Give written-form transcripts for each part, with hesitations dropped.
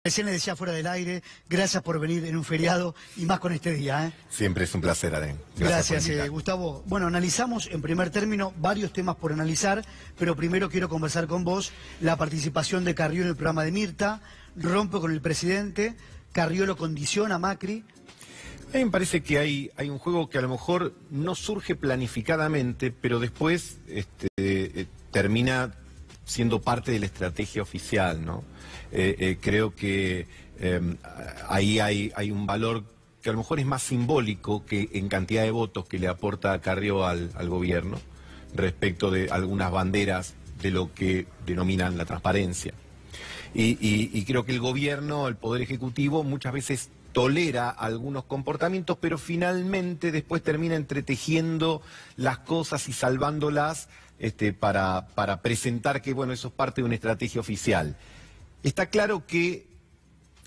Recién le decía fuera del aire, gracias por venir en un feriado y más con este día. Siempre es un placer, Adén. Gracias, Gustavo. Bueno, analizamos en primer término varios temas por analizar, pero primero quiero conversar con vos la participación de Carrió en el programa de Mirta, rompe con el presidente, Carrió lo condiciona a Macri. A mí me parece que hay un juego que a lo mejor no surge planificadamente, pero después termina siendo parte de la estrategia oficial, ¿no? Creo que ahí hay un valor que a lo mejor es más simbólico que en cantidad de votos que le aporta Carrió al gobierno respecto de algunas banderas de lo que denominan la transparencia. Y creo que el gobierno, el Poder Ejecutivo, muchas veces tolera algunos comportamientos, pero finalmente después termina entretejiendo las cosas y salvándolas para presentar que, bueno, eso es parte de una estrategia oficial. Está claro que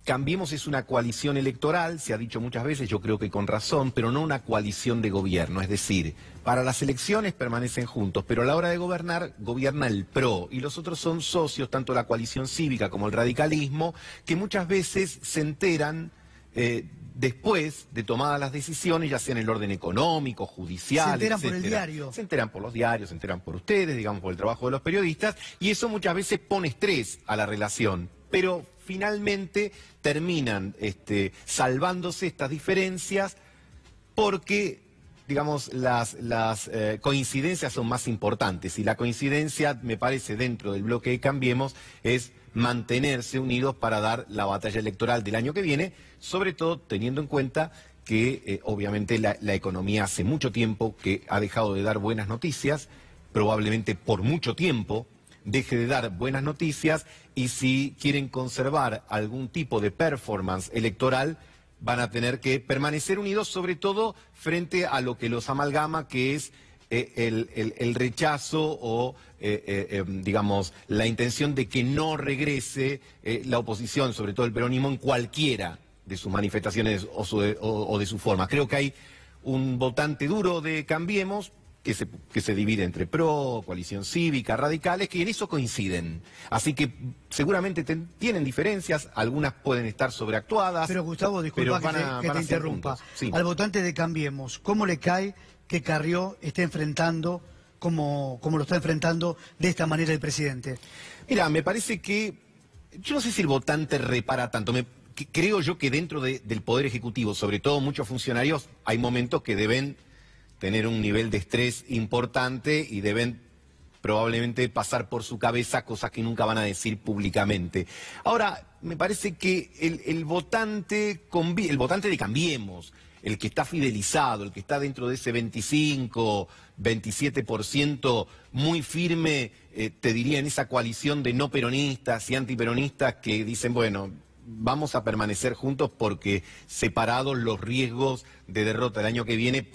Cambiemos es una coalición electoral, se ha dicho muchas veces, yo creo que con razón, pero no una coalición de gobierno. Es decir, para las elecciones permanecen juntos, pero a la hora de gobernar, gobierna el PRO. Y los otros son socios, tanto la coalición cívica como el radicalismo, que muchas veces se enteran después de tomadas las decisiones, ya sea en el orden económico, judicial, se enteran etcétera. por el diario. Se enteran por los diarios, se enteran por ustedes, digamos, por el trabajo de los periodistas, y eso muchas veces pone estrés a la relación. Pero finalmente terminan salvándose estas diferencias porque, digamos, las coincidencias son más importantes. Y la coincidencia, me parece, dentro del bloque de Cambiemos, es mantenerse unidos para dar la batalla electoral del año que viene, sobre todo teniendo en cuenta que obviamente la economía hace mucho tiempo que ha dejado de dar buenas noticias, probablemente por mucho tiempo deje de dar buenas noticias, y si quieren conservar algún tipo de performance electoral van a tener que permanecer unidos, sobre todo frente a lo que los amalgama, que es el rechazo o, digamos, la intención de que no regrese la oposición, sobre todo el peronismo, en cualquiera de sus manifestaciones o de sus formas. Creo que hay un votante duro de Cambiemos, que se divide entre PRO, coalición cívica, radicales, que en eso coinciden. Así que seguramente tienen diferencias, algunas pueden estar sobreactuadas. Pero Gustavo, disculpa que te interrumpa. Sí. Al votante de Cambiemos, ¿cómo le cae que Carrió esté enfrentando, como lo está enfrentando de esta manera el presidente? Mira, me parece que, yo no sé si el votante repara tanto, creo yo que dentro del Poder Ejecutivo, sobre todo muchos funcionarios, hay momentos que deben tener un nivel de estrés importante y deben probablemente pasar por su cabeza cosas que nunca van a decir públicamente. Ahora, me parece que el votante de Cambiemos, el que está fidelizado, el que está dentro de ese 25, 27% muy firme, te diría, en esa coalición de no peronistas y antiperonistas que dicen, bueno, vamos a permanecer juntos porque separados los riesgos de derrota el año que viene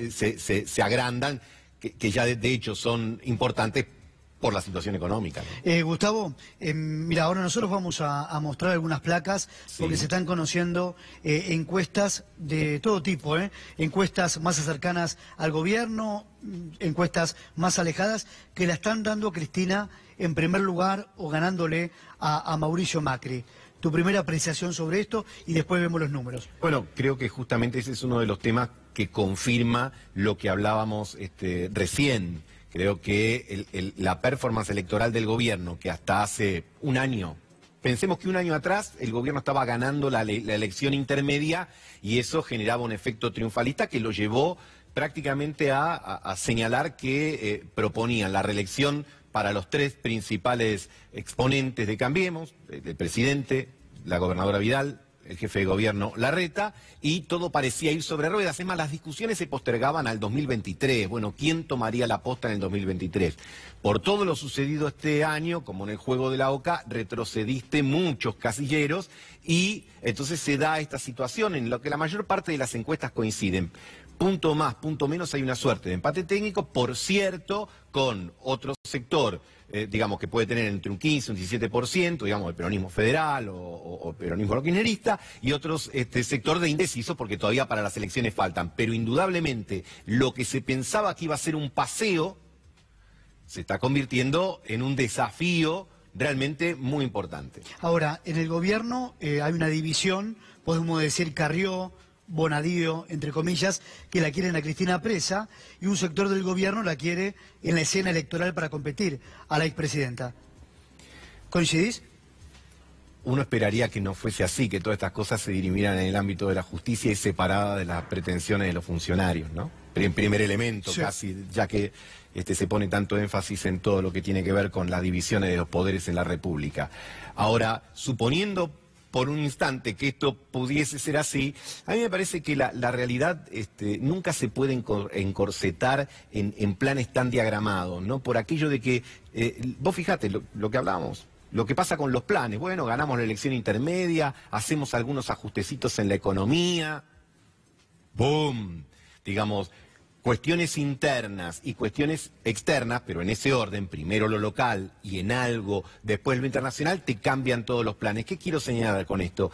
se agrandan, que ya de hecho son importantes por la situación económica, ¿no? Gustavo, mira, ahora nosotros vamos a mostrar algunas placas, sí, porque se están conociendo encuestas de todo tipo, encuestas más cercanas al gobierno, encuestas más alejadas, que la están dando Cristina en primer lugar o ganándole a Mauricio Macri. Tu primera apreciación sobre esto y después vemos los números. Bueno, creo que justamente ese es uno de los temas que confirma lo que hablábamos recién. Creo que la performance electoral del gobierno, que hasta hace un año, pensemos que un año atrás el gobierno estaba ganando la elección intermedia y eso generaba un efecto triunfalista que lo llevó prácticamente a señalar que proponían la reelección para los tres principales exponentes de Cambiemos, el presidente, la gobernadora Vidal, el jefe de gobierno Larreta, y todo parecía ir sobre ruedas. Es más, las discusiones se postergaban al 2023. Bueno, ¿quién tomaría la posta en el 2023? Por todo lo sucedido este año, como en el juego de la OCA, retrocediste muchos casilleros y entonces se da esta situación en la que la mayor parte de las encuestas coinciden. Punto más, punto menos, hay una suerte de empate técnico, por cierto, con otro sector, digamos, que puede tener entre un 15 y un 17%, digamos, el peronismo federal o peronismo kirchnerista, y otros sector de indecisos, porque todavía para las elecciones faltan. Pero indudablemente, lo que se pensaba que iba a ser un paseo, se está convirtiendo en un desafío realmente muy importante. Ahora, en el gobierno hay una división, podemos decir Carrió, Bonadío, entre comillas, que la quieren a Cristina presa, y un sector del gobierno la quiere en la escena electoral para competir a la expresidenta. ¿Coincidís? Uno esperaría que no fuese así, que todas estas cosas se dirimieran en el ámbito de la justicia y separada de las pretensiones de los funcionarios, ¿no? Primer elemento, sí. Casi, ya que se pone tanto énfasis en todo lo que tiene que ver con las divisiones de los poderes en la República. Ahora, suponiendo por un instante que esto pudiese ser así, a mí me parece que la realidad nunca se puede encorsetar en planes tan diagramados, ¿no? Por aquello de que, vos fijate lo que hablábamos. Lo que pasa con los planes, bueno, ganamos la elección intermedia, hacemos algunos ajustecitos en la economía, ¡boom! Digamos, cuestiones internas y cuestiones externas, pero en ese orden, primero lo local y en algo, después lo internacional, te cambian todos los planes. ¿Qué quiero señalar con esto?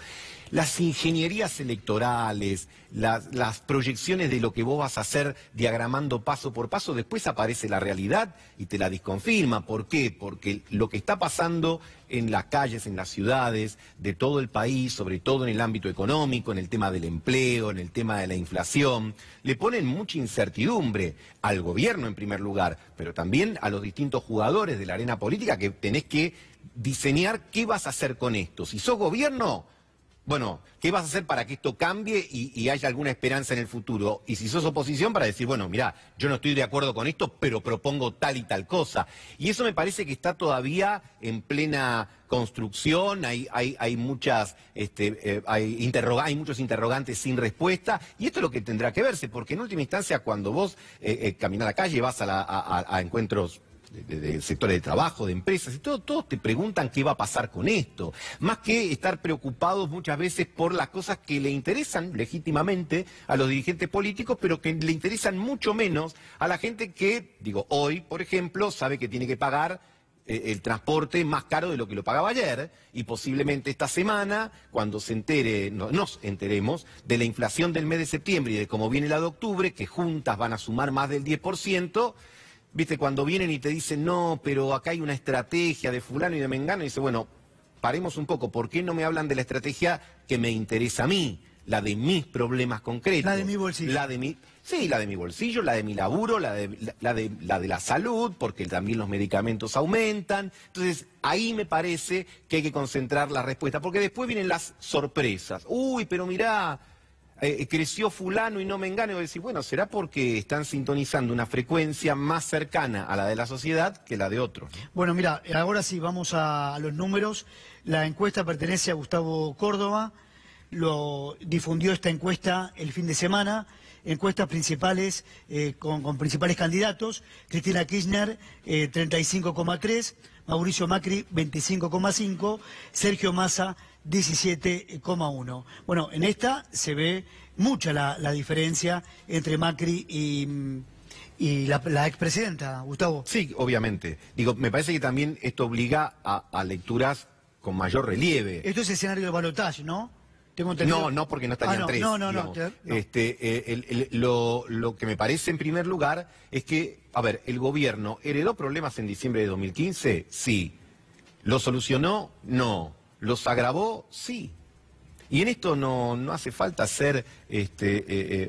Las ingenierías electorales, las proyecciones de lo que vos vas a hacer diagramando paso por paso, después aparece la realidad y te la desconfirma. ¿Por qué? Porque lo que está pasando en las calles, en las ciudades, de todo el país, sobre todo en el ámbito económico, en el tema del empleo, en el tema de la inflación, le ponen mucha incertidumbre al gobierno en primer lugar, pero también a los distintos jugadores de la arena política que tenés que diseñar qué vas a hacer con esto. Si sos gobierno, bueno, ¿qué vas a hacer para que esto cambie y haya alguna esperanza en el futuro? Y si sos oposición, para decir, bueno, mirá, yo no estoy de acuerdo con esto, pero propongo tal y tal cosa. Y eso me parece que está todavía en plena construcción, hay muchas, hay muchos interrogantes sin respuesta, y esto es lo que tendrá que verse, porque en última instancia, cuando vos caminás a la calle, vas a encuentros de sectores de trabajo, de empresas, y todos te preguntan qué va a pasar con esto, más que estar preocupados muchas veces por las cosas que le interesan legítimamente a los dirigentes políticos, pero que le interesan mucho menos a la gente que, digo, hoy, por ejemplo, sabe que tiene que pagar el transporte más caro de lo que lo pagaba ayer, y posiblemente esta semana, cuando se entere, nos enteremos de la inflación del mes de septiembre y de cómo viene la de octubre, que juntas van a sumar más del 10%, viste, cuando vienen y te dicen, no, pero acá hay una estrategia de fulano y de mengano, y dice, bueno, paremos un poco, ¿por qué no me hablan de la estrategia que me interesa a mí? La de mis problemas concretos. La de mi bolsillo. Sí, la de mi bolsillo, la de mi laburo, la de la salud, porque también los medicamentos aumentan. Entonces, ahí me parece que hay que concentrar la respuesta, porque después vienen las sorpresas. Uy, pero mirá, creció fulano y no mengano, y voy a decir, bueno, será porque están sintonizando una frecuencia más cercana a la de la sociedad que la de otros, ¿no? Bueno, mira, ahora sí, vamos a los números. La encuesta pertenece a Gustavo Córdoba, lo difundió esta encuesta el fin de semana. Encuestas principales con principales candidatos: Cristina Kirchner 35,3, Mauricio Macri 25,5, Sergio Massa 17,1. Bueno, en esta se ve mucha la diferencia entre Macri y la expresidenta, Gustavo. Sí, obviamente. Digo, me parece que también esto obliga a lecturas con mayor relieve. Esto es escenario de balotaje, ¿no? No, porque no estarían tres. No. Lo que me parece en primer lugar es que, a ver, el gobierno heredó problemas en diciembre de 2015, sí. ¿Lo solucionó? No. ¿Los agravó? Sí. Y en esto no hace falta ser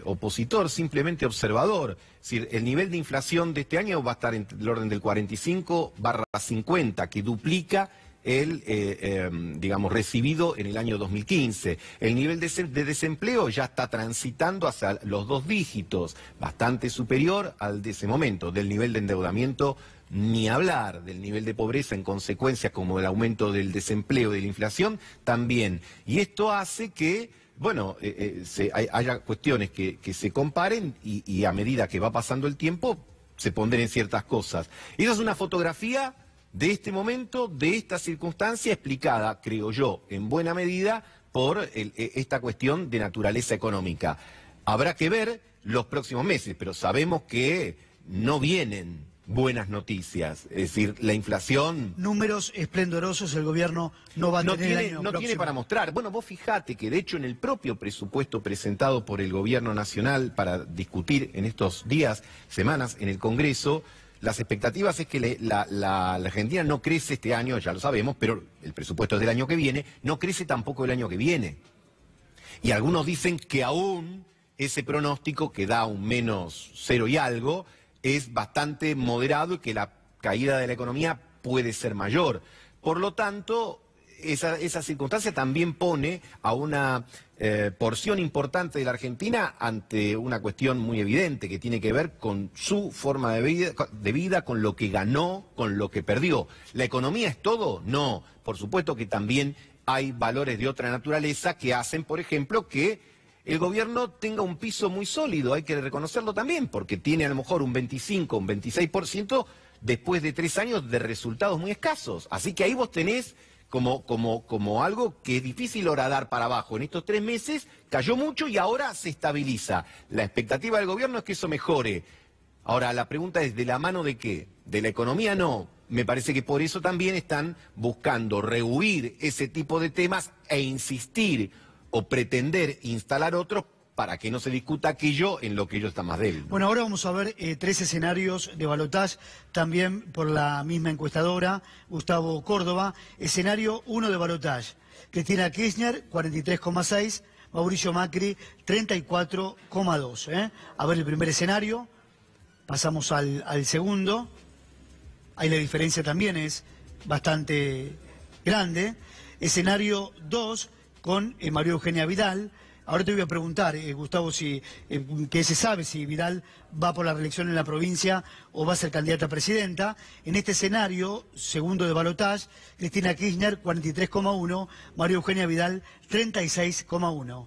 opositor, simplemente observador. Es decir, el nivel de inflación de este año va a estar en el orden del 45/50, que duplica el, digamos, recibido en el año 2015. El nivel de desempleo ya está transitando hacia los 2 dígitos, bastante superior al de ese momento. Del nivel de endeudamiento, ni hablar. Del nivel de pobreza, en consecuencia, como el aumento del desempleo y de la inflación, también. Y esto hace que, bueno, haya cuestiones que se comparen y a medida que va pasando el tiempo se ponderen ciertas cosas. Esa es una fotografía de este momento, de esta circunstancia, explicada, creo yo, en buena medida por esta cuestión de naturaleza económica. Habrá que ver los próximos meses, pero sabemos que no vienen buenas noticias. Es decir, la inflación... Números esplendorosos el gobierno no va a tener el año próximo. No tiene para mostrar. Bueno, vos fijate que de hecho en el propio presupuesto presentado por el gobierno nacional para discutir en estos días, semanas, en el Congreso, las expectativas es que la Argentina no crece este año, ya lo sabemos, pero el presupuesto es del año que viene, no crece tampoco el año que viene. Y algunos dicen que aún ese pronóstico, que da un menos 0 y algo, es bastante moderado y que la caída de la economía puede ser mayor. Por lo tanto, esa circunstancia también pone a una porción importante de la Argentina ante una cuestión muy evidente que tiene que ver con su forma de vida, con lo que ganó, con lo que perdió. ¿La economía es todo? No. Por supuesto que también hay valores de otra naturaleza que hacen, por ejemplo, que el gobierno tenga un piso muy sólido, hay que reconocerlo también, porque tiene a lo mejor un 25, un 26% después de 3 años de resultados muy escasos. Así que ahí vos tenés como algo que es difícil horadar para abajo. En estos 3 meses cayó mucho y ahora se estabiliza. La expectativa del gobierno es que eso mejore. Ahora, la pregunta es, ¿de la mano de qué? ¿De la economía? No. Me parece que por eso también están buscando rehuir ese tipo de temas e insistir o pretender instalar otros para que no se discuta aquello en lo que ellos están más débiles. Bueno, ahora vamos a ver 3 escenarios de balotaje, también por la misma encuestadora, Gustavo Córdoba. Escenario 1 de balotaje, Cristina Kirchner, 43,6, Mauricio Macri, 34,2. A ver el primer escenario, pasamos al segundo. Ahí la diferencia también es bastante grande. Escenario 2 con María Eugenia Vidal. Ahora te voy a preguntar, Gustavo, que se sabe si Vidal va por la reelección en la provincia o va a ser candidata a presidenta. En este escenario, segundo de balotaje, Cristina Kirchner, 43,1, María Eugenia Vidal, 36,1.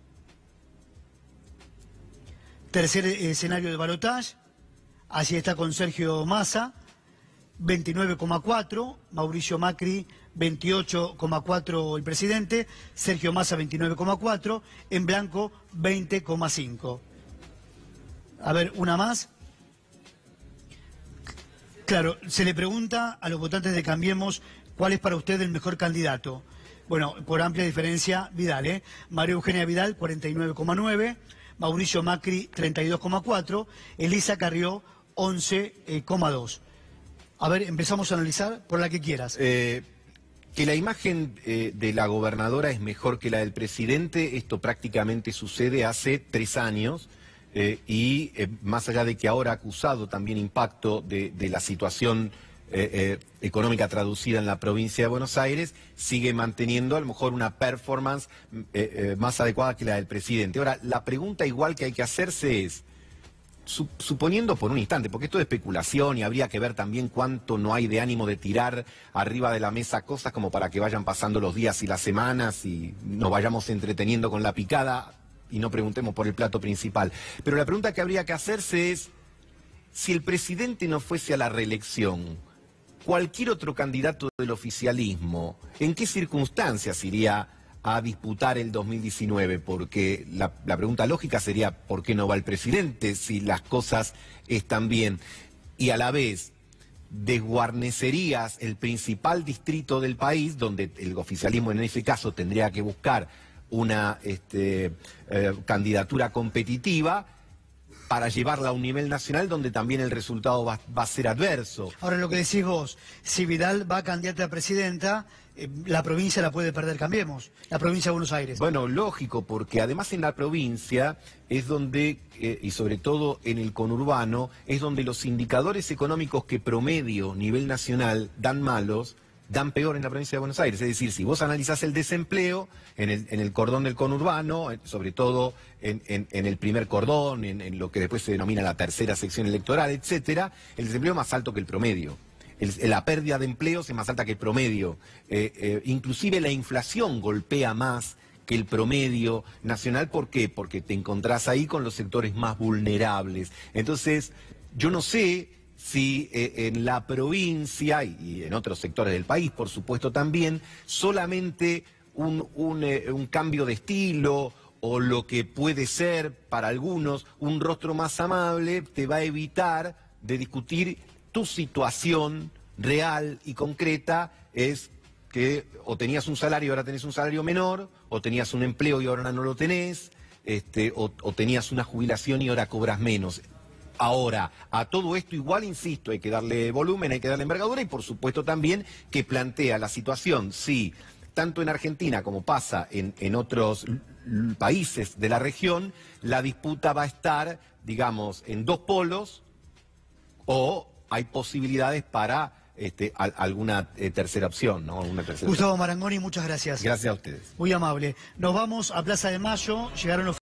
Tercer escenario de balotaje, así está con Sergio Massa, 29,4, Mauricio Macri 28,4 el presidente, Sergio Massa 29,4, en blanco 20,5. A ver, una más. Claro, se le pregunta a los votantes de Cambiemos cuál es para usted el mejor candidato. Bueno, por amplia diferencia, Vidal, María Eugenia Vidal 49,9, Mauricio Macri 32,4, Elisa Carrió 11,2. A ver, empezamos a analizar por la que quieras. Que la imagen de la gobernadora es mejor que la del presidente, esto prácticamente sucede hace 3 años, y más allá de que ahora ha acusado también impacto de la situación económica traducida en la provincia de Buenos Aires, sigue manteniendo a lo mejor una performance más adecuada que la del presidente. Ahora, la pregunta igual que hay que hacerse es, suponiendo por un instante, porque esto es especulación y habría que ver también cuánto no hay de ánimo de tirar arriba de la mesa cosas como para que vayan pasando los días y las semanas y nos vayamos entreteniendo con la picada y no preguntemos por el plato principal. Pero la pregunta que habría que hacerse es, si el presidente no fuese a la reelección, cualquier otro candidato del oficialismo, ¿en qué circunstancias iría a disputar el 2019? Porque la pregunta lógica sería, ¿por qué no va el presidente si las cosas están bien? Y a la vez, desguarnecerías el principal distrito del país, donde el oficialismo en ese caso tendría que buscar una candidatura competitiva para llevarla a un nivel nacional donde también el resultado va a ser adverso. Ahora, lo que decís vos, si Vidal va candidata a presidenta, la provincia la puede perder Cambiemos, la provincia de Buenos Aires. Bueno, lógico, porque además en la provincia es donde, y sobre todo en el conurbano, es donde los indicadores económicos que promedio nivel nacional dan malos, dan peor en la provincia de Buenos Aires. Es decir, si vos analizás el desempleo en el cordón del conurbano, sobre todo en el primer cordón, en lo que después se denomina la tercera sección electoral, etcétera, el desempleo es más alto que el promedio. La pérdida de empleos es más alta que el promedio. Inclusive la inflación golpea más que el promedio nacional. ¿Por qué? Porque te encontrás ahí con los sectores más vulnerables. Entonces, yo no sé si en la provincia y en otros sectores del país, por supuesto también, solamente un cambio de estilo o lo que puede ser para algunos un rostro más amable te va a evitar de discutir tu situación real y concreta. Es que o tenías un salario y ahora tenés un salario menor, o tenías un empleo y ahora no lo tenés, o tenías una jubilación y ahora cobras menos. Ahora, a todo esto igual, insisto, hay que darle volumen, hay que darle envergadura y por supuesto también que plantea la situación, si tanto en Argentina como pasa en otros países de la región, la disputa va a estar, digamos, en dos polos o hay posibilidades para alguna tercera opción, ¿no? Gustavo Marangoni, muchas gracias. Gracias a ustedes. Muy amable. Nos vamos a Plaza de Mayo, llegaron los